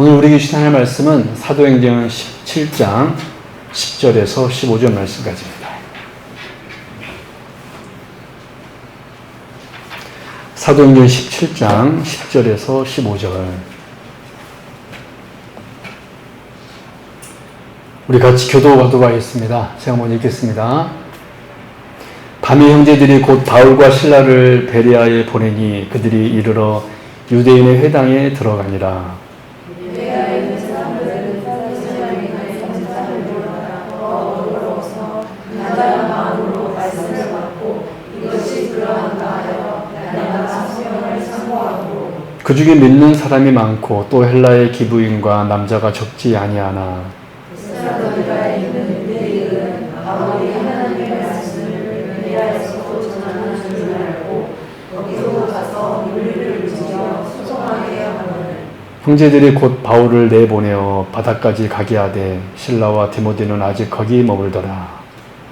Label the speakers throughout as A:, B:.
A: 오늘 우리에게 주시는 말씀은 사도행전 17장 10절에서 15절 말씀까지입니다. 사도행전 17장 10절에서 15절. 우리 같이 교도하도록 하겠습니다. 제가 먼저 읽겠습니다. 밤에 형제들이 곧 바울과 실라를 베레아에 보내니 그들이 이르러 유대인의 회당에 들어가니라. 그 중에 믿는 사람이 많고 또 헬라의 기부인과 남자가 적지 아니하나. 형제들이 곧 바울을 내보내어 바다까지 가게 하되 실라와 디모데는 아직 거기 머물더라.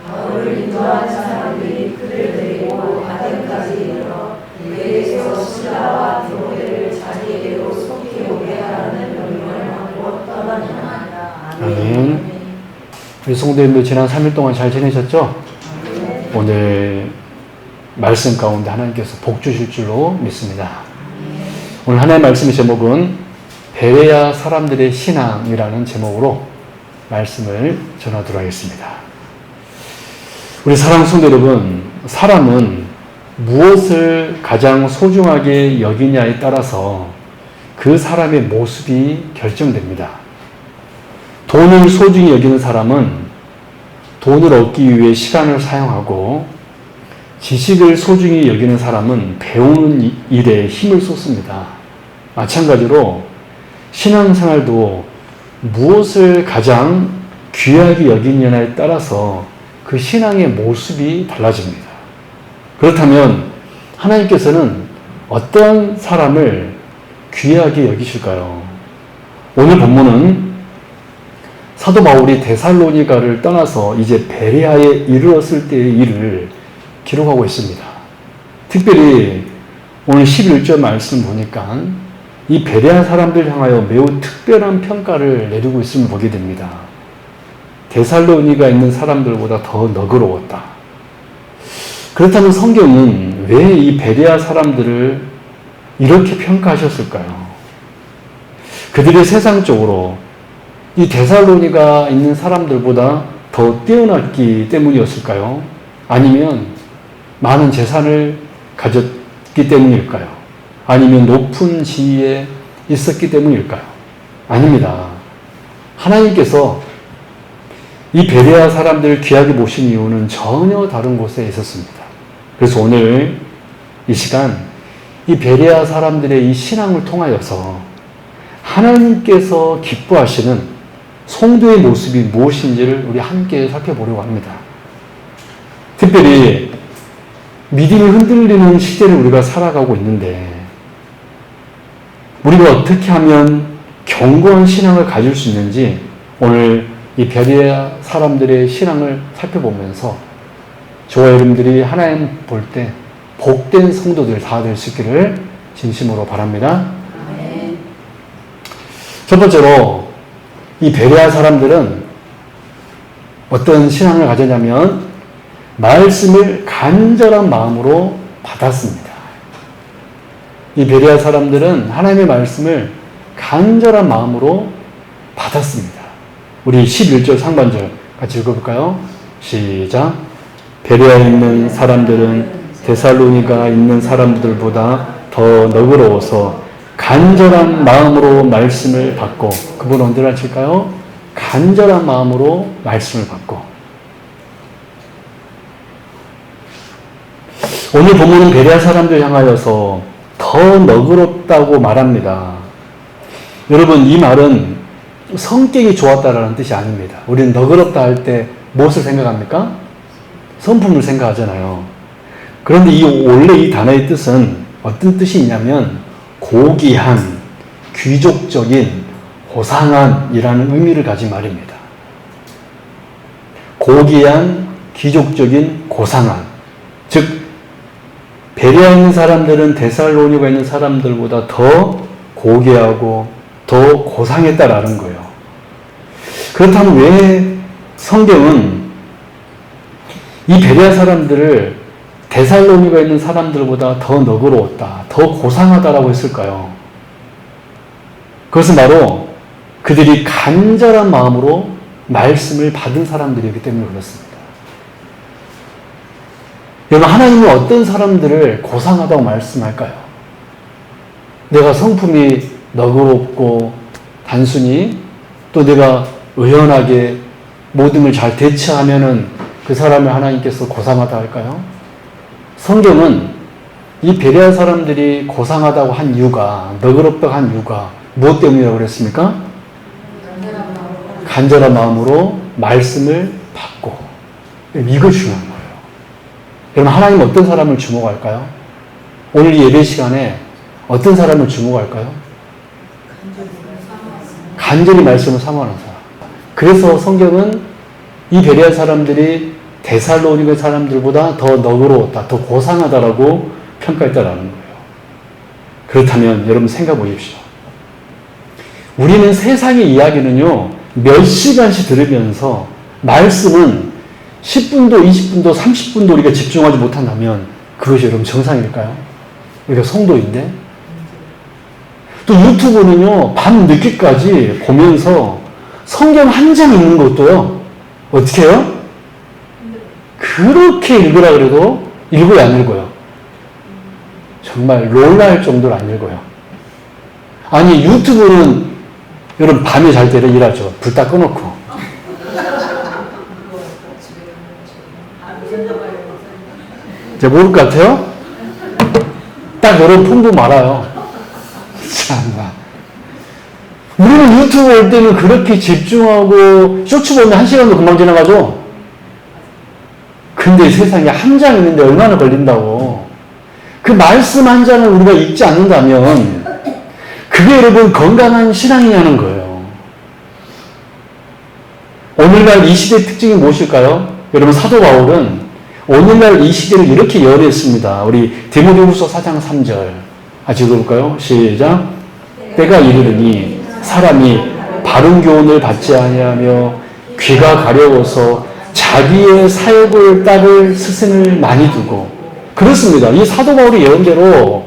A: 바울을 인도한 사람들이 그를 데리고 아덴까지 이르러 그에게서 실라와 디모데를 자기에게로 속히 오게 하라는 명령을 받고 떠나니라. 아멘. 우리 성도님들 지난 3일 동안 잘 지내셨죠? 오늘 말씀 가운데 하나님께서 복 주실 줄로 믿습니다. 오늘 하나님의 말씀의 제목은 베레아 사람들의 신앙이라는 제목으로 말씀을 전하도록 하겠습니다. 우리 사랑하는 성도 여러분, 사람은 무엇을 가장 소중하게 여기냐에 따라서 그 사람의 모습이 결정됩니다. 돈을 소중히 여기는 사람은 돈을 얻기 위해 시간을 사용하고, 지식을 소중히 여기는 사람은 배우는 일에 힘을 쏟습니다. 마찬가지로 신앙생활도 무엇을 가장 귀하게 여기느냐에 따라서 그 신앙의 모습이 달라집니다. 그렇다면 하나님께서는 어떤 사람을 귀하게 여기실까요? 오늘 본문은 사도 바울이 데살로니가를 떠나서 이제 베레아에 이르렀을 때의 일을 기록하고 있습니다. 특별히 오늘 11절 말씀 보니까 이 베레아 사람들 향하여 매우 특별한 평가를 내리고 있음을 보게 됩니다. 데살로니가 있는 사람들보다 더 너그러웠다. 그렇다면 성경은 왜 이 베레아 사람들을 이렇게 평가하셨을까요? 그들이 세상적으로 이 데살로니가 있는 사람들보다 더 뛰어났기 때문이었을까요? 아니면 많은 재산을 가졌기 때문일까요? 아니면 높은 지위에 있었기 때문일까요? 아닙니다. 하나님께서 이 베레아 사람들을 귀하게 모신 이유는 전혀 다른 곳에 있었습니다. 그래서 오늘 이 시간 이 베레아 사람들의 이 신앙을 통하여서 하나님께서 기뻐하시는 성도의 모습이 무엇인지를 우리 함께 살펴보려고 합니다. 특별히 믿음이 흔들리는 시대를 우리가 살아가고 있는데, 우리가 어떻게 하면 견고한 신앙을 가질 수 있는지 오늘 이 베레아 사람들의 신앙을 살펴보면서 저와 여러분들이 하나님 볼 때 복된 성도들 다 될 수 있기를 진심으로 바랍니다. 첫 번째로 이 베레아 사람들은 어떤 신앙을 가졌냐면 말씀을 간절한 마음으로 받았습니다. 이 베레아 사람들은 하나님의 말씀을 간절한 마음으로 받았습니다. 우리 11절 상반절 같이 읽어볼까요? 시작. 베레아에 있는 사람들은 데살로니가 있는 사람들보다 더 너그러워서 간절한 마음으로 말씀을 받고, 그분 언제나 칠까요? 간절한 마음으로 말씀을 받고. 오늘 본문은 베레아 사람들 향하여서 더 너그럽다고 말합니다. 여러분, 이 말은 성격이 좋았다라는 뜻이 아닙니다. 우리는 너그럽다 할 때 무엇을 생각합니까? 성품을 생각하잖아요. 그런데 원래 이 단어의 뜻은 어떤 뜻이 있냐면 고귀한, 귀족적인, 호상한이라는 의미를 가진 말입니다. 고귀한, 귀족적인, 고상한. 즉 베레아에 있는 사람들은 데살로니가에 있는 사람들보다 더 고귀하고 더 고상했다라는 거예요. 그렇다면 왜 성경은 이 베레아 사람들을 데살로니가 있는 사람들보다 더 너그러웠다, 더 고상하다라고 했을까요? 그것은 바로 그들이 간절한 마음으로 말씀을 받은 사람들이기 때문에 그렇습니다. 여러분, 하나님은 어떤 사람들을 고상하다고 말씀할까요? 내가 성품이 너그럽고 단순히 또 내가 의연하게 모든 걸 잘 대처하면은 그 사람을 하나님께서 고상하다 할까요? 성경은 이 베레아 사람들이 고상하다고 한 이유가, 너그럽다고 한 이유가 무엇 때문이라고 그랬습니까? 간절한 마음으로 말씀을 받고. 이거 중요한 거예요. 여러분, 하나님 어떤 사람을 주목할까요? 오늘 이 예배 시간에 어떤 사람을 주목할까요? 간절히 말씀을 사모하는 사람. 그래서 성경은 이 베레아 사람들이 데살로니가 사람들보다 더 너그러웠다, 더 고상하다라고 평가했다라는 거예요. 그렇다면 여러분 생각해 보십시오. 우리는 세상의 이야기는요, 몇 시간씩 들으면서 말씀은 10분도 20분도 30분도 우리가 집중하지 못한다면 그것이 여러분 정상일까요? 우리가 성도인데. 또 유튜브는요, 밤 늦게까지 보면서 성경 한 장 읽는 것도요, 어떻게 해요? 그렇게 읽으라 그래도 읽어야 안 읽어요. 정말 놀랄 정도로 안 읽어요. 아니, 유튜브는 여러분 밤에 잘 때는 일하죠. 불 다 꺼놓고. 이제 모를 것 같아요? 딱 여러분 풍부 말아요. 참나. 우리는 유튜브 올 때는 그렇게 집중하고 쇼츠 보면 1시간도 금방 지나가죠? 근데 세상에 한 장 있는데 얼마나 걸린다고. 그 말씀 한 장을 우리가 읽지 않는다면 그게 여러분 건강한 신앙이냐는 거예요. 오늘날 이 시대의 특징이 무엇일까요? 여러분, 사도 바울은 오늘날 이 시대를 이렇게 예언했습니다. 우리 디모데후서 4장 3절 같이 읽어볼까요? 시작. 때가 이르르니 사람이 바른 교훈을 받지 아니하며 귀가 가려워서 자기의 사역을 따를 스승을 많이 두고. 그렇습니다. 이 사도 바울의 예언대로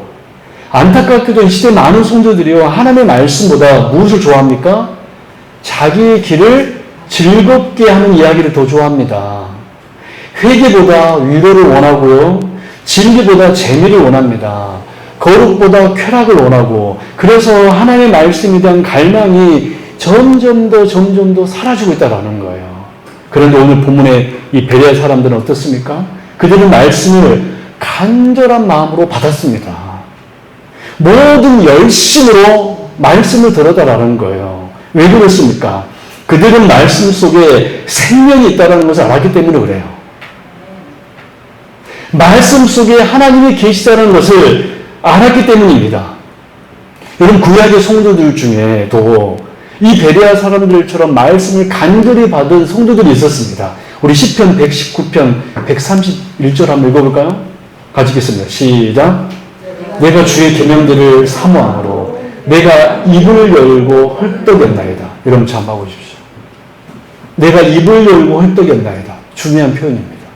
A: 안타깝게도 이 시대 많은 성도들이요, 하나님의 말씀보다 무엇을 좋아합니까? 자기의 길을 즐겁게 하는 이야기를 더 좋아합니다. 회개보다 위로를 원하고요, 진리보다 재미를 원합니다. 거룩보다 쾌락을 원하고, 그래서 하나님의 말씀에 대한 갈망이 점점 더 사라지고 있다는 거예요. 그런데 오늘 본문의 이 베레아 사람들은 어떻습니까? 그들은 말씀을 간절한 마음으로 받았습니다. 모든 열심으로 말씀을 들었다라는 거예요. 왜 그렇습니까? 그들은 말씀 속에 생명이 있다는 것을 알았기 때문에 그래요. 말씀 속에 하나님이 계시다는 것을 알았기 때문입니다. 여러분, 구약의 성도들 중에도 이 베레아 사람들처럼 말씀을 간절히 받은 성도들이 있었습니다. 우리 시편 119편 131절 한번 읽어볼까요? 같이 읽겠습니다. 시작. 내가 주의 계명들을 사모함으로 내가 입을 열고 헐떡였나이다. 여러분 잘 봐보십시오. 내가 입을 열고 헐떡였나이다. 중요한 표현입니다.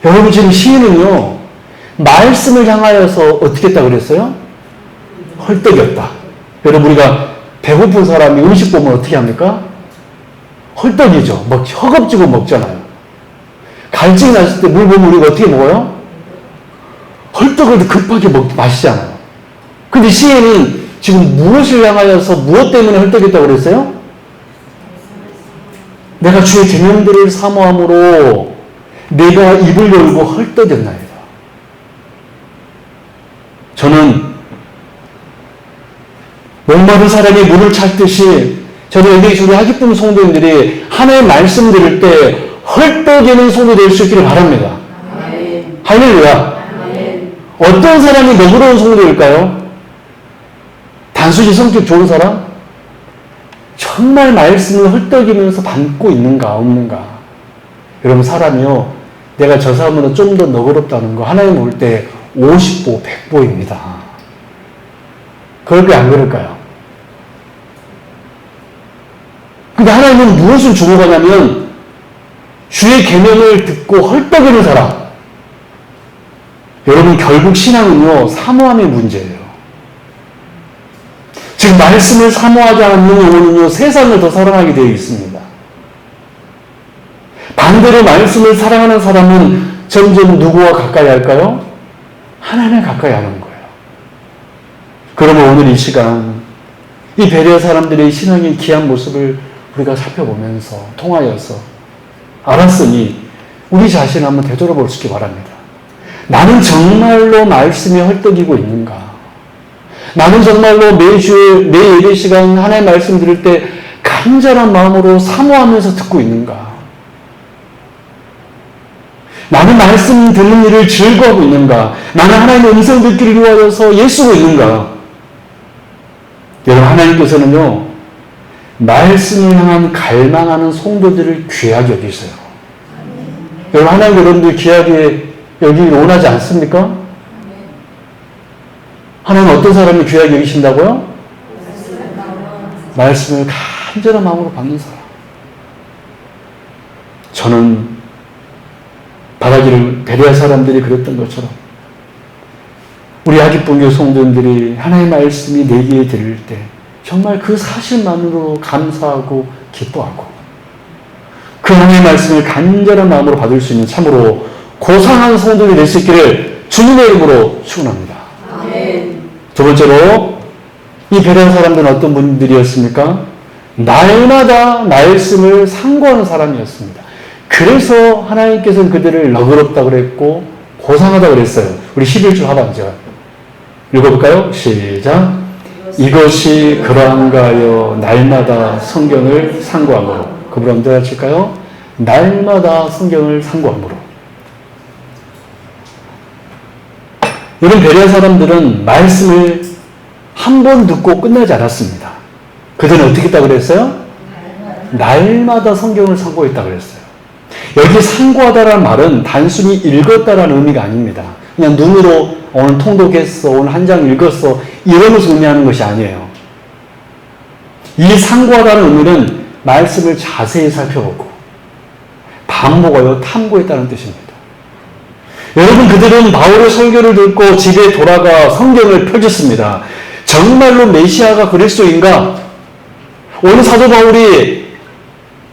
A: 여러분, 지금 시인은요, 말씀을 향하여서 어떻게 했다고 그랬어요? 헐떡였다. 여러분, 우리가 배고픈 사람이 음식 보면 어떻게 합니까? 헐떡이죠. 허겁지겁 먹잖아요. 갈증이 났을 때 물 보면 우리가 어떻게 먹어요? 헐떡을 급하게 마시잖아요. 근데 시인은 지금 무엇을 향하여서 무엇 때문에 헐떡했다고 그랬어요? 내가 주의 계명들을 사모함으로 내가 입을 열고 헐떡였나이다. 저는 목마른 사람이 물을 찾듯이, 저는 여기 우리 하기쁨 성도님들이 하나님의 말씀 들을 때 헐떡이는 손이 될 수 있기를 바랍니다. 아멘. 할렐루야. 아멘. 어떤 사람이 너그러운 성도일까요? 단순히 성격 좋은 사람? 정말 말씀을 헐떡이면서 받고 있는가 없는가? 여러분, 사람이요, 내가 저 사람보다 좀 더 너그럽다는 거 하나님 볼 때 50보 100보입니다. 그럴까요? 안 그럴까요? 근데 하나님은 무엇을 주목하냐면 주의 계명을 듣고 헐떡이는 사람. 여러분, 결국 신앙은요, 사모함의 문제예요. 지금 말씀을 사모하지 않는 영혼은요, 세상을 더 사랑하게 되어 있습니다. 반대로 말씀을 사랑하는 사람은 점점 누구와 가까이 할까요? 하나님을 가까이 하는 거예요. 그러면 오늘 이 시간, 이 베레아 사람들의 신앙의 귀한 모습을 우리가 살펴보면서, 통하여서 알았으니 우리 자신을 한번 되돌아볼 수 있기 바랍니다. 나는 정말로 말씀에 헐떡이고 있는가? 나는 정말로 매주, 매 예배 시간 하나님 말씀 들을 때 간절한 마음으로 사모하면서 듣고 있는가? 나는 말씀 듣는 일을 즐거워하고 있는가? 나는 하나님의 음성 듣기를 위하여서 예수고 있는가? 여러분, 하나님께서는요, 말씀을 향한 갈망하는 성도들을 귀하게 여기세요. 여러분, 하나님 여러분들 귀하게 여기길 원하지 않습니까? 하나님은 어떤 사람을 귀하게 여기신다고요? 말씀을 간절한 마음으로 받는 사람. 저는 바라기를 베레아 사람들이 그랬던 것처럼 우리 아기분교 성도들이 하나님의 말씀이 내 귀에 들릴 때 정말 그 사실만으로 감사하고 기뻐하고 그 하나님의 말씀을 간절한 마음으로 받을 수 있는 참으로 고상한 성도들이 될 수 있기를 주님의 이름으로 축원합니다. 두 번째로 이 베레아 사람들은 어떤 분들이었습니까? 날마다 말씀을 상고하는 사람이었습니다. 그래서 하나님께서는 그들을 너그럽다고 그랬고 고상하다고 그랬어요. 우리 11절 하반절 읽어볼까요? 시작. 이것이 그러한가 하여 날마다 성경을 상고함으로. 그분 언제 하실까요? 날마다 성경을 상고함으로. 이런 베레아 사람들은 말씀을 한 번 듣고 끝나지 않았습니다. 그들은 어떻게 했다고 그랬어요? 날마다 성경을 상고했다고 그랬어요. 여기 상고하다라는 말은 단순히 읽었다라는 의미가 아닙니다. 그냥 눈으로 오늘 통독했어, 오늘 한 장 읽었어, 이런 것을 의미하는 것이 아니에요. 이 상고하다는 의미는 말씀을 자세히 살펴보고 반복하여 탐구했다는 뜻입니다. 여러분, 그들은 바울의 설교를 듣고 집에 돌아가 성경을 펼쳤습니다. 정말로 메시아가 그리스도인가? 오늘 사도 바울이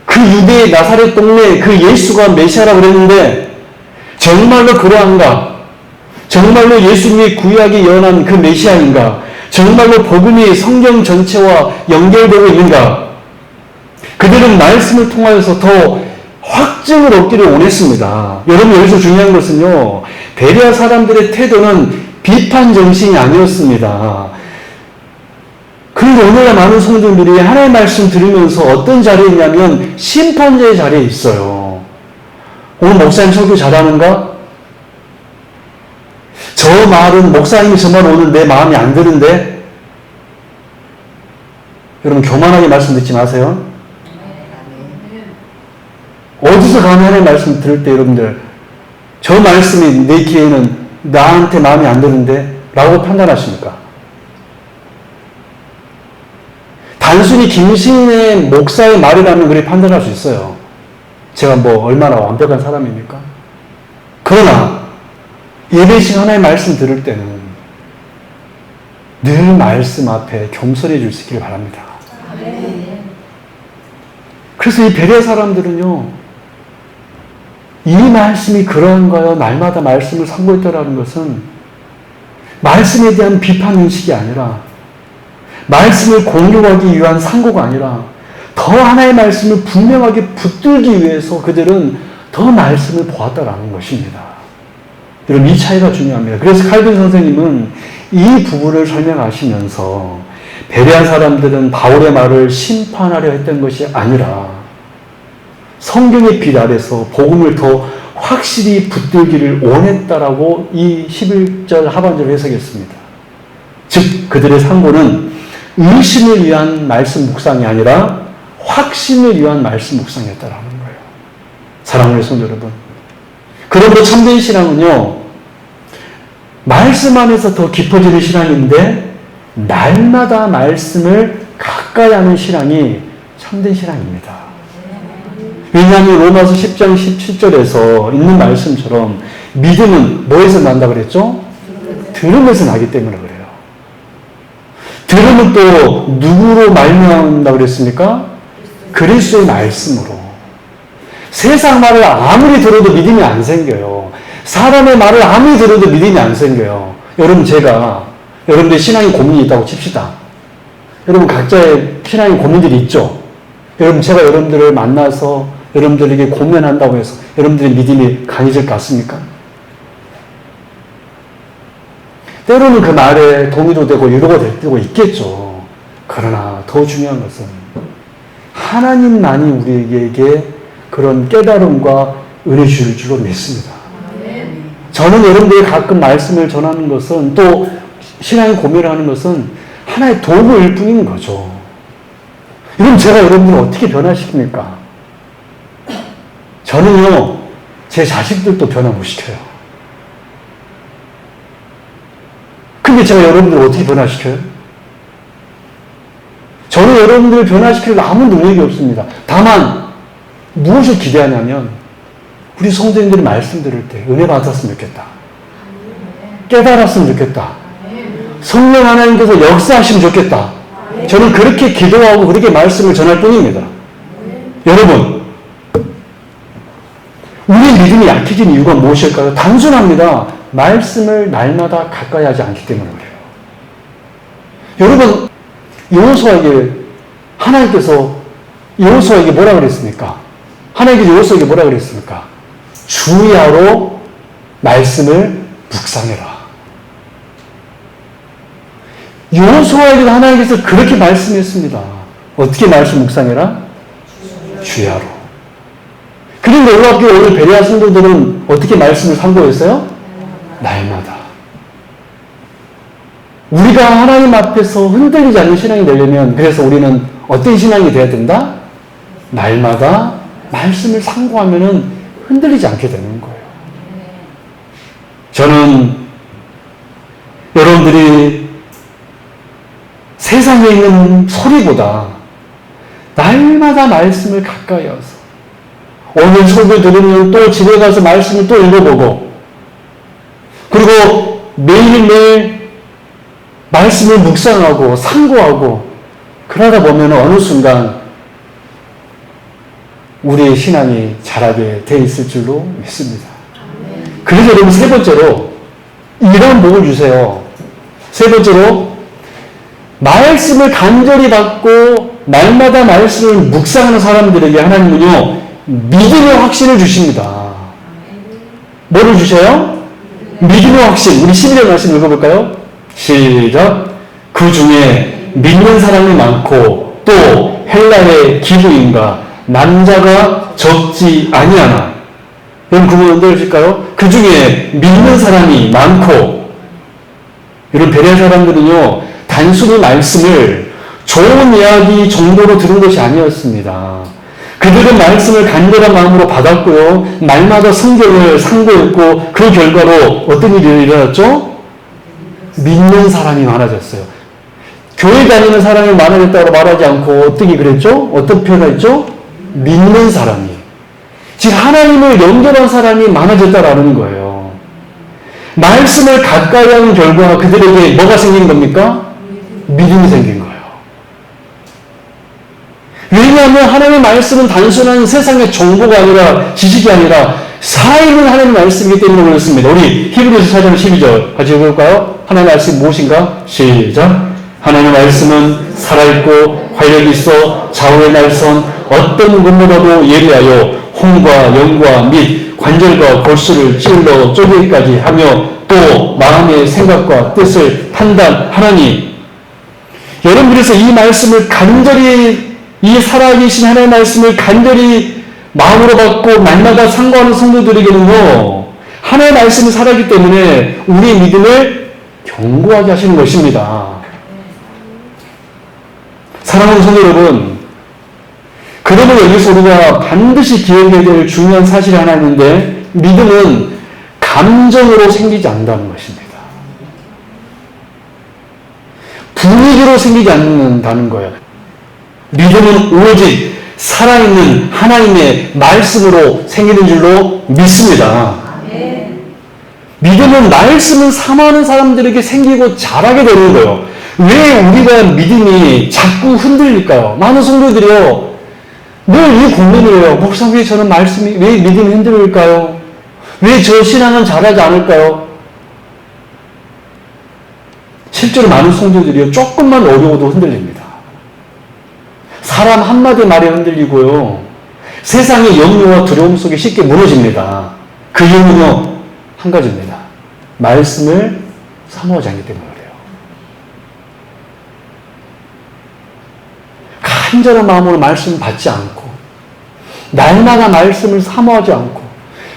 A: 그 유대의 나사렛 동네 그 예수가 메시아라고 그랬는데 정말로 그러한가? 정말로 예수님이 구약에 예언한 그 메시아인가? 정말로 복음이 성경 전체와 연결되고 있는가? 그들은 말씀을 통하여서 더 확증을 얻기를 원했습니다. 여러분, 여기서 중요한 것은요, 베레아 사람들의 태도는 비판 정신이 아니었습니다. 그런데 오늘날 많은 성도들이 하나님의 말씀 들으면서 어떤 자리에 있냐면 심판자의 자리에 있어요. 오늘 목사님 설교 잘하는가? 저 말은 목사님이 저 말 오늘 내 마음에 안 드는데? 여러분, 교만하게 말씀 듣지 마세요. 어디서 감히 하나님의 말씀 들을 때 여러분들 저 말씀이 내 귀에는 나한테 마음에 안 드는데? 라고 판단하십니까? 단순히 김신의 목사의 말이라면 그렇게 판단할 수 있어요. 제가 뭐 얼마나 완벽한 사람입니까? 그러나 예배 시간 하나의 말씀 들을 때는 늘 말씀 앞에 겸손해 줄 수 있기를 바랍니다. 그래서 이 베레아 사람들은요, 이 말씀이 그런가요? 날마다 말씀을 상고했다라는 것은 말씀에 대한 비판 인식이 아니라 말씀을 공유하기 위한 상고가 아니라 더 하나의 말씀을 분명하게 붙들기 위해서 그들은 더 말씀을 보았다라는 것입니다. 여러분, 이 차이가 중요합니다. 그래서 칼빈 선생님은 이 부분을 설명하시면서 베레아 사람들은 바울의 말을 심판하려 했던 것이 아니라 성경의 빛 아래서 복음을 더 확실히 붙들기를 원했다라고 이 11절 하반절을 해석했습니다. 즉, 그들의 상고는 의심을 위한 말씀 묵상이 아니라 확신을 위한 말씀 묵상이었다라는 거예요. 사랑하는 성도 여러분, 그러므로 참된 신앙은요, 말씀 안에서 더 깊어지는 신앙인데 날마다 말씀을 가까이 하는 신앙이 참된 신앙입니다. 왜냐하면 로마서 10장 17절에서 있는 말씀처럼 믿음은 뭐에서 난다 그랬죠? 들음에서 나기 때문에 그래요. 들음은 또 누구로 말미암는다 그랬습니까? 그리스도의 말씀으로. 세상 말을 아무리 들어도 믿음이 안 생겨요. 사람의 말을 아무리 들어도 믿음이 안 생겨요. 여러분, 여러분들 신앙에 고민이 있다고 칩시다. 여러분 각자의 신앙에 고민들이 있죠. 여러분, 제가 여러분들을 만나서 여러분들에게 고민한다고 해서 여러분들의 믿음이 강해질 것 같습니까? 때로는 그 말에 동의도 되고 위로가 될 때도 있겠죠. 그러나 더 중요한 것은 하나님만이 우리에게 그런 깨달음과 은혜 주실 줄로 믿습니다. 저는 여러분들이 가끔 말씀을 전하는 것은 또 신앙에 고민을 하는 것은 하나의 도구일 뿐인 거죠. 이건 제가 여러분들을 어떻게 변화시킵니까? 저는요, 제 자식들도 변화 못 시켜요. 근데 제가 여러분들을 어떻게 변화시켜요? 저는 여러분들을 변화시킬 아무 능력이 없습니다. 다만 무엇을 기대하냐면 우리 성도님들이 말씀 들을 때 은혜 받았으면 좋겠다. 깨달았으면 좋겠다. 성령 하나님께서 역사하시면 좋겠다. 저는 그렇게 기도하고 그렇게 말씀을 전할 뿐입니다. 여러분, 우리의 믿음이 약해진 이유가 무엇일까요? 단순합니다. 말씀을 날마다 가까이 하지 않기 때문에 그래요. 여러분, 여호수아에게 하나님께서 여호수아에게 뭐라 그랬습니까? 하나님께서 여호수아에게 뭐라 그랬습니까? 주야로 말씀을 묵상해라. 여호수아에게 하나님께서 그렇게 말씀했습니다. 어떻게 말씀 묵상해라? 주야로. 그런데 오늘 베레아 성도들은 어떻게 말씀을 상고했어요? 날마다. 우리가 하나님 앞에서 흔들리지 않는 신앙이 되려면 그래서 우리는 어떤 신앙이 되어야 된다? 날마다 말씀을 상고하면은 흔들리지 않게 되는 거예요. 저는 여러분들이 세상에 있는 소리보다 날마다 말씀을 가까이 와서 오늘 설교 들으면 또 집에 가서 말씀을 또 읽어보고 그리고 매일매일 말씀을 묵상하고 상고하고 그러다 보면 어느 순간 우리의 신앙이 자라게 돼 있을 줄로 믿습니다. 그래서 여러분 세 번째로 이런 복을 주세요. 세 번째로 말씀을 간절히 받고 날마다 말씀을 묵상하는 사람들에게 하나님은요 믿음의 확신을 주십니다. 뭐를 주셔요? 믿음의 확신. 우리 11절 말씀 읽어볼까요? 시작. 그 중에 믿는 사람이 많고 또 헬라의 기부인가 남자가 적지 아니하나. 여러분 그 부분 들으실까요? 그 중에 믿는 사람이 많고 이런 베레아 사람들은요 단순히 말씀을 좋은 이야기 정도로 들은 것이 아니었습니다. 그들은 말씀을 간절한 마음으로 받았고요. 날마다 성경을 상고했고 그 결과로 어떤 일이 일어났죠? 믿는 사람이 많아졌어요. 교회 다니는 사람이 많아졌다고 말하지 않고 어떻게 그랬죠? 어떤 표현을 했죠? 믿는 사람이. 즉 하나님을 연결한 사람이 많아졌다라는 거예요. 말씀을 가까이 하는 결과 그들에게 뭐가 생긴 겁니까? 믿음이 생긴 거예요. 왜냐하면 하나님의 말씀은 단순한 세상의 정보가 아니라 지식이 아니라 살아있는 하나님의 말씀이기 때문에 그렇습니다. 우리 히브리서 4장 12절 같이 읽어볼까요? 하나님의 말씀이 무엇인가? 시작. 하나님의 말씀은 살아있고 활력이 있어 좌우의 날선 어떤 것보다도 예리하여 혼과 영과 및 관절과 골수를 찔러 쪼개기까지 하며 또 마음의 생각과 뜻을 판단하나니. 여러분 그래서 이 말씀을 간절히 이 살아계신 하나님의 말씀을 간절히 마음으로 받고 날마다 상고하는 성도들에게는요 하나님의 말씀이 살아있기 때문에 우리의 믿음을 견고하게 하시는 것입니다. 사랑하는 성도 여러분, 그러면 여기서 우리가 반드시 기억해야 될 중요한 사실이 하나 있는데 믿음은 감정으로 생기지 않는다는 것입니다. 분위기로 생기지 않는다는 거예요. 믿음은 오직 살아있는 하나님의 말씀으로 생기는 줄로 믿습니다. 믿음은 말씀을 사모하는 사람들에게 생기고 자라게 되는 거예요. 왜 우리가 믿음이 자꾸 흔들릴까요? 많은 성도들이요, 늘 이 고민을 해요. 목사님, 왜 저는 말씀이, 왜 믿음이 흔들릴까요? 왜 저 신앙은 자라지 않을까요? 실제로 많은 성도들이요, 조금만 어려워도 흔들립니다. 사람 한마디 말에 흔들리고요, 세상의 염려와 두려움 속에 쉽게 무너집니다. 그 이유는요, 한 가지입니다. 말씀을 사모하지 않기 때문에 그래요. 간절한 마음으로 말씀을 받지 않고, 날마다 말씀을 사모하지 않고,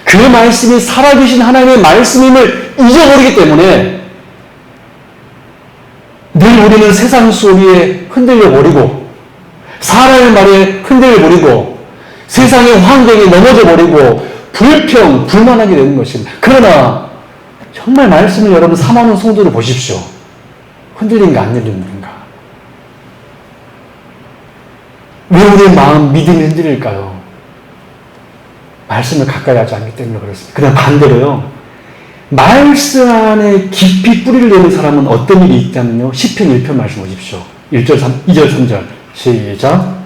A: 그 말씀이 살아계신 하나님의 말씀임을 잊어버리기 때문에 늘 우리는 세상 소리에 흔들려버리고, 사람의 말에 흔들려버리고, 세상의 환경에 넘어져버리고, 불평, 불만하게 되는 것입니다. 그러나 정말 말씀을 여러분 사모하는 성도를 보십시오. 흔들린가 안 흔들린가? 왜 우리의 마음, 믿음이 흔들릴까요? 말씀을 가까이 하지 않기 때문에 그렇습니다. 그냥 반대로요, 말씀 안에 깊이 뿌리를 내는 사람은 어떤 일이 있다면요, 시편 1편 말씀 보십시오. 1절, 2절, 3절 시작.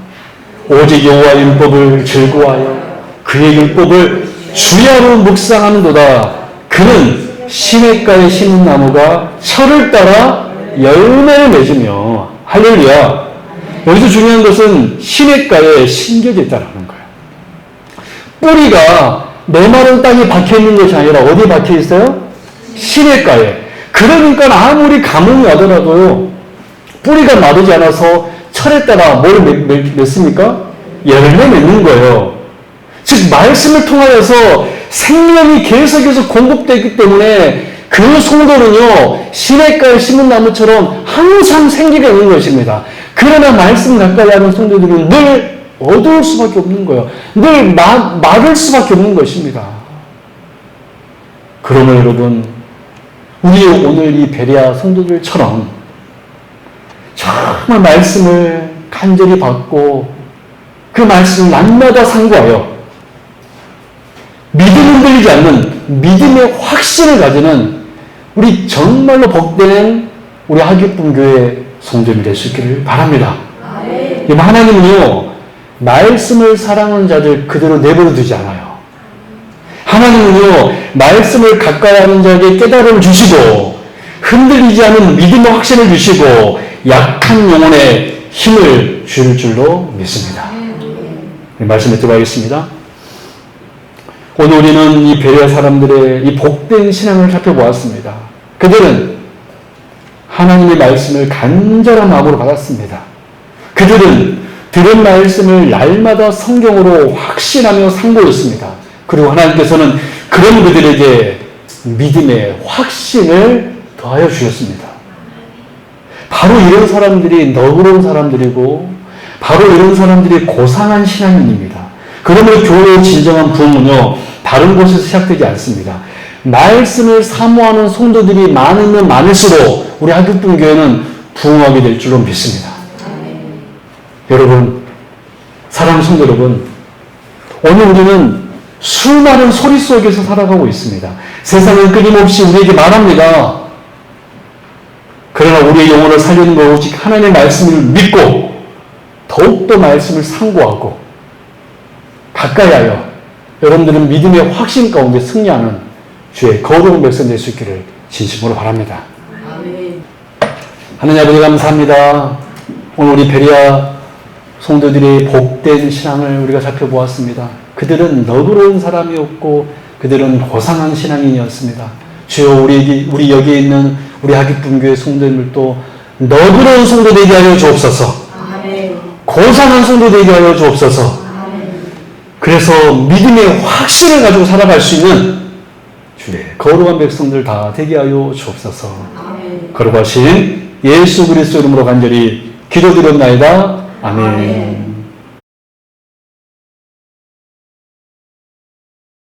A: 오직 여호와의 율법을 즐거워하여 그의 율법을 주야로 묵상하는도다. 그는 시냇가에 심은 나무가 철을 따라 열매를 맺으며, 할렐루야. 여기서 중요한 것은 시냇가에 심겨져 있다는 거예요. 뿌리가 메마른 땅에 박혀있는 것이 아니라 어디에 박혀있어요? 시냇가에. 그러니까 아무리 가뭄이 와더라도요, 뿌리가 마르지 않아서 철에 따라 뭘 맺습니까? 열매 맺는 거예요. 즉 말씀을 통하여서 생명이 계속해서 공급되기 때문에 그 성도는요, 시냇가에 심은 나무처럼 항상 생기가 있는 것입니다. 그러나 말씀 가까이 하는 성도들은 늘 어두울 수밖에 없는 거예요. 늘 마를 수밖에 없는 것입니다. 그러나 여러분, 우리 오늘 이 베레아 성도들처럼 정말 말씀을 간절히 받고 그 말씀을 날마다 상고하여 믿음 흔들리지 않는 믿음의 확신을 가지는 우리 정말로 복된 우리 하기쁨교회 성도님이 될 수 있기를 바랍니다. 하나님은요, 말씀을 사랑하는 자들 그대로 내버려 두지 않아요. 하나님은요, 말씀을 가까이 하는 자에게 깨달음을 주시고, 흔들리지 않은 믿음의 확신을 주시고, 약한 영혼에 힘을 줄 줄로 믿습니다. 말씀에 들어가겠습니다. 오늘 우리는 이 베레아 사람들의 이 복된 신앙을 살펴보았습니다. 그들은 하나님의 말씀을 간절한 마음으로 받았습니다. 그들은 들은 말씀을 날마다 성경으로 확신하며 상고했습니다. 그리고 하나님께서는 그런 그들에게 믿음의 확신을 더하여 주셨습니다. 바로 이런 사람들이 너그러운 사람들이고, 바로 이런 사람들이 고상한 신앙인입니다. 그러므로 교회의 진정한 부흥은요, 다른 곳에서 시작되지 않습니다. 말씀을 사모하는 성도들이 많으면 많을수록 우리 하기쁨교회는 부흥하게 될 줄로 믿습니다. 여러분, 사랑하는 성도 여러분, 오늘 우리는 수많은 소리 속에서 살아가고 있습니다. 세상은 끊임없이 우리에게 말합니다. 그러나 우리의 영혼을 살리는 것 오직 하나님의 말씀을 믿고 더욱더 말씀을 상고하고 가까이 하여 여러분들은 믿음의 확신 가운데 승리하는 주의 거룩한 백성 될 수 있기를 진심으로 바랍니다. 하나님 아버지 감사합니다. 오늘 우리 베레아 성도들의 복된 신앙을 우리가 살펴보았습니다. 그들은 너그러운 사람이었고 그들은 고상한 신앙인이었습니다. 주여 우리 여기에 있는 우리 하기쁨교회 성도님들도 너그러운 성도 되게 하여 주옵소서. 고상한 성도 되게 하여 주옵소서. 그래서 믿음의 확신을 가지고 살아갈 수 있는 주의 거룩한 백성들 다 되게 하여 주옵소서. 거룩하신 예수 그리스도 이름으로 간절히 기도드렸나이다. 아멘.